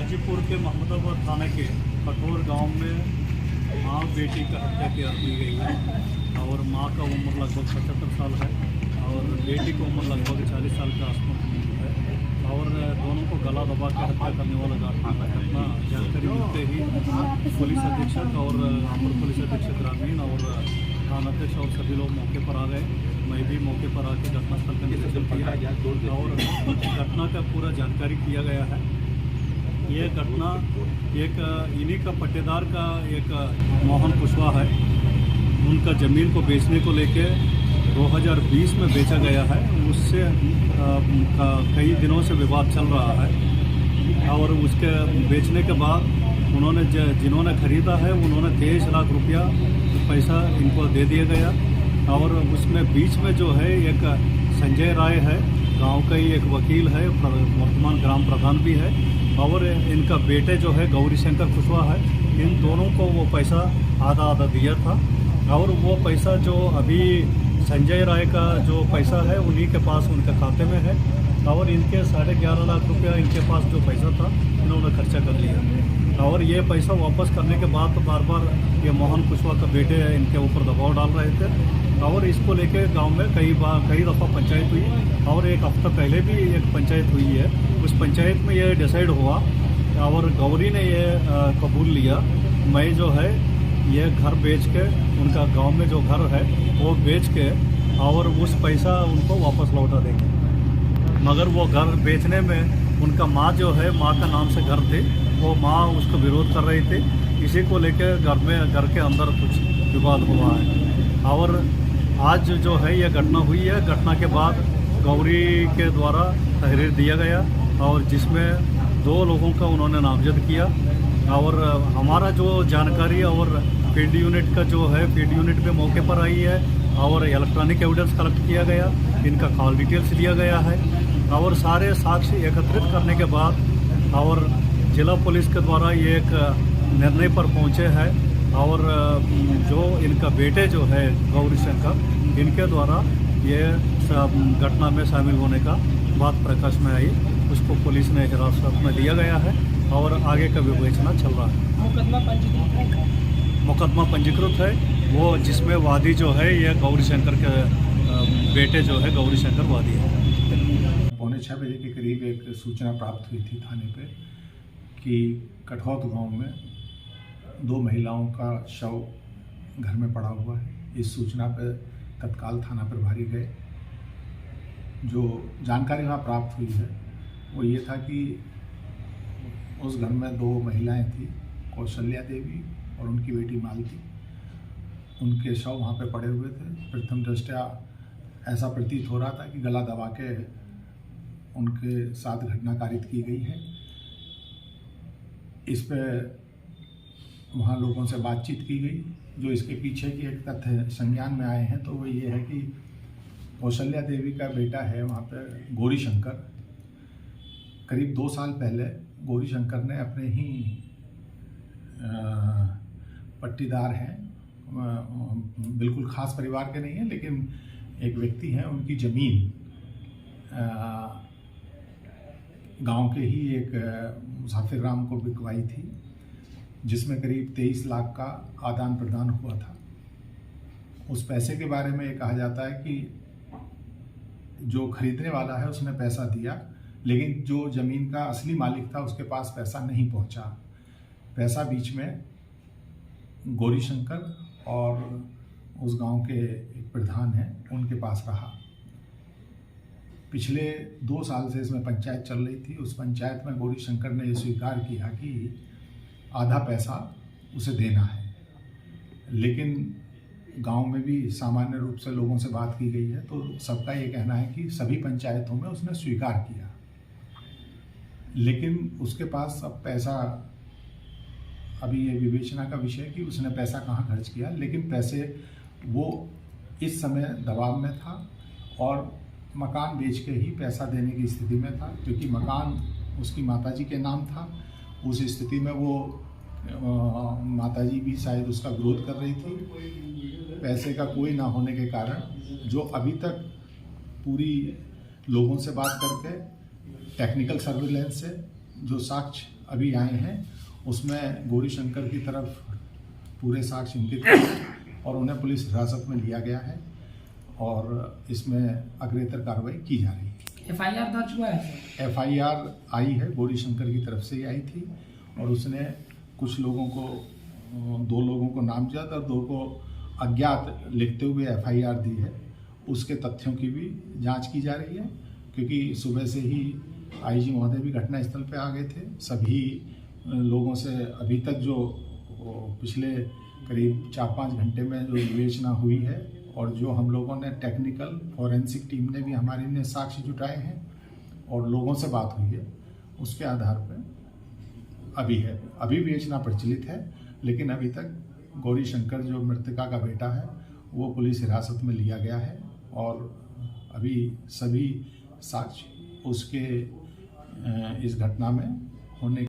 हाजीपुर के मोहम्मदाबाद थाने के कठोर गांव में माँ बेटी का हत्या की गई है और माँ का उम्र लगभग 75 साल है और बेटी की उम्र लगभग 40 साल के आसपास है और दोनों को गला दबा के हत्या करने वाला घटना जानकारी मिलते ही पुलिस अधीक्षक और अपर पुलिस अधीक्षक ग्रामीण और थानाध्यक्ष और सभी लोग मौके पर आ गए। मैं भी मौके पर आके घटनास्थल का निरीक्षण किया और घटना का पूरा जानकारी किया गया है। ये घटना एक इन्हीं का पट्टेदार का एक मोहन कुशवाहा है, उनका ज़मीन को बेचने को लेके 2020 में बेचा गया है। उससे कई दिनों से विवाद चल रहा है और उसके बेचने के बाद उन्होंने जिन्होंने ख़रीदा है उन्होंने 23 लाख रुपया पैसा इनको दे दिया गया और उसमें बीच में जो है एक संजय राय है, गांव का ही एक वकील है, वर्तमान ग्राम प्रधान भी है और इनका बेटे जो है गौरी शंकर कुशवाहा है। इन दोनों को वो पैसा आधा आधा दिया था और वो पैसा जो अभी संजय राय का जो पैसा है उन्हीं के पास उनके खाते में है और इनके 11.5 लाख रुपया इनके पास जो पैसा था इन्होंने खर्चा कर लिया और ये पैसा वापस करने के बाद तो बार बार ये मोहन कुशवाहा का बेटे इनके ऊपर दबाव डाल रहे थे और इसको लेके गांव में कई दफ़ा पंचायत हुई और एक हफ्ता पहले भी एक पंचायत हुई है। उस पंचायत में ये डिसाइड हुआ और गौरी ने ये कबूल लिया मैं जो है ये घर बेच के उनका गांव में जो घर है वो बेच के और उस पैसा उनको वापस लौटा देंगे। मगर वो घर बेचने में उनका माँ जो है माँ का नाम से घर थे, वो माँ उसको विरोध कर रही थी। इसी को लेकर घर के अंदर कुछ विवाद हुआ है और आज जो है ये घटना हुई है। घटना के बाद गौरी के द्वारा तहरीर दिया गया और जिसमें 2 लोगों का उन्होंने नामजद किया और हमारा जो जानकारी और फील्ड यूनिट का जो है फील्ड यूनिट पे मौके पर आई है और इलेक्ट्रॉनिक एविडेंस कलेक्ट किया गया, इनका कॉल डिटेल्स लिया गया है और सारे साक्ष्य एकत्रित करने के बाद और जिला पुलिस के द्वारा ये एक निर्णय पर पहुँचे हैं और जो इनका बेटे जो है गौरी शंकर इनके द्वारा ये घटना में शामिल होने का बात प्रकाश में आई। उसको पुलिस ने हिरासत में लिया गया है और आगे का विवेचना चल रहा है। मुकदमा पंजीकृत है वो जिसमें वादी जो है ये गौरी शंकर के बेटे जो है गौरी शंकर वादी है। 6:45 बजे के करीब एक सूचना प्राप्त हुई थी थाने पे कि कठौत गांव में 2 महिलाओं का शव घर में पड़ा हुआ है। इस सूचना पर तत्काल थाना प्रभारी गए। जो जानकारी वहाँ प्राप्त हुई है वो ये था कि उस घर में 2 महिलाएं थी, कौशल्या देवी और उनकी बेटी मालती। उनके शव वहाँ पे पड़े हुए थे। प्रथम दृष्टया ऐसा प्रतीत हो रहा था कि गला दबा के उनके साथ घटना कारित की गई है। इस पे वहाँ लोगों से बातचीत की गई। जो इसके पीछे की एक तथ्य संज्ञान में आए हैं तो वो ये है कि कौशल्या देवी का बेटा है वहाँ पे गौरी शंकर। करीब 2 साल पहले गौरी शंकर ने अपने ही पट्टीदार हैं, बिल्कुल खास परिवार के नहीं हैं लेकिन एक व्यक्ति हैं, उनकी ज़मीन गांव के ही एक मुसाफिर राम को बिकवाई थी जिसमें करीब 23 लाख का आदान प्रदान हुआ था। उस पैसे के बारे में ये कहा जाता है कि जो खरीदने वाला है उसने पैसा दिया लेकिन जो ज़मीन का असली मालिक था उसके पास पैसा नहीं पहुंचा। पैसा बीच में गौरी शंकर और उस गांव के एक प्रधान हैं उनके पास रहा। पिछले 2 साल से इसमें पंचायत चल रही थी। उस पंचायत में गौरी शंकर ने ये स्वीकार किया कि आधा पैसा उसे देना है, लेकिन गांव में भी सामान्य रूप से लोगों से बात की गई है तो सबका ये कहना है कि सभी पंचायतों में उसने स्वीकार किया, लेकिन उसके पास अब पैसा, अभी ये विवेचना का विषय कि उसने पैसा कहाँ खर्च किया, लेकिन पैसे वो इस समय दबाव में था और मकान बेच के ही पैसा देने की स्थिति में था क्योंकि मकान उसकी माताजी के नाम था। उस स्थिति में वो माताजी भी शायद उसका विरोध कर रही थी। पैसे का कोई ना होने के कारण जो अभी तक पूरी लोगों से बात करके टेक्निकल सर्विलेंस से जो साक्ष्य अभी आए हैं उसमें गौरी शंकर की तरफ पूरे साक्ष्य इंगित हैं और उन्हें पुलिस हिरासत में लिया गया है और इसमें अग्रेतर कार्रवाई की जा रही है। एफआईआर दर्ज हुआ है? एफआईआर आई है, गौरी शंकर की तरफ से ही आई थी और उसने कुछ लोगों को, 2 लोगों को नामजद और 2 को अज्ञात लिखते हुए एफआईआर दी है। उसके तथ्यों की भी जांच की जा रही है क्योंकि सुबह से ही आईजी महोदय भी घटनास्थल पे आ गए थे। सभी लोगों से अभी तक जो पिछले करीब 4-5 घंटे में जो विवेचना हुई है और जो हम लोगों ने टेक्निकल फॉरेंसिक टीम ने भी हमारी ने साक्ष्य जुटाए हैं और लोगों से बात हुई है, उसके आधार पर अभी विवेचना प्रचलित है। लेकिन अभी तक गौरी शंकर जो मृतका का बेटा है वो पुलिस हिरासत में लिया गया है और अभी सभी साक्ष्य उसके इस घटना में होने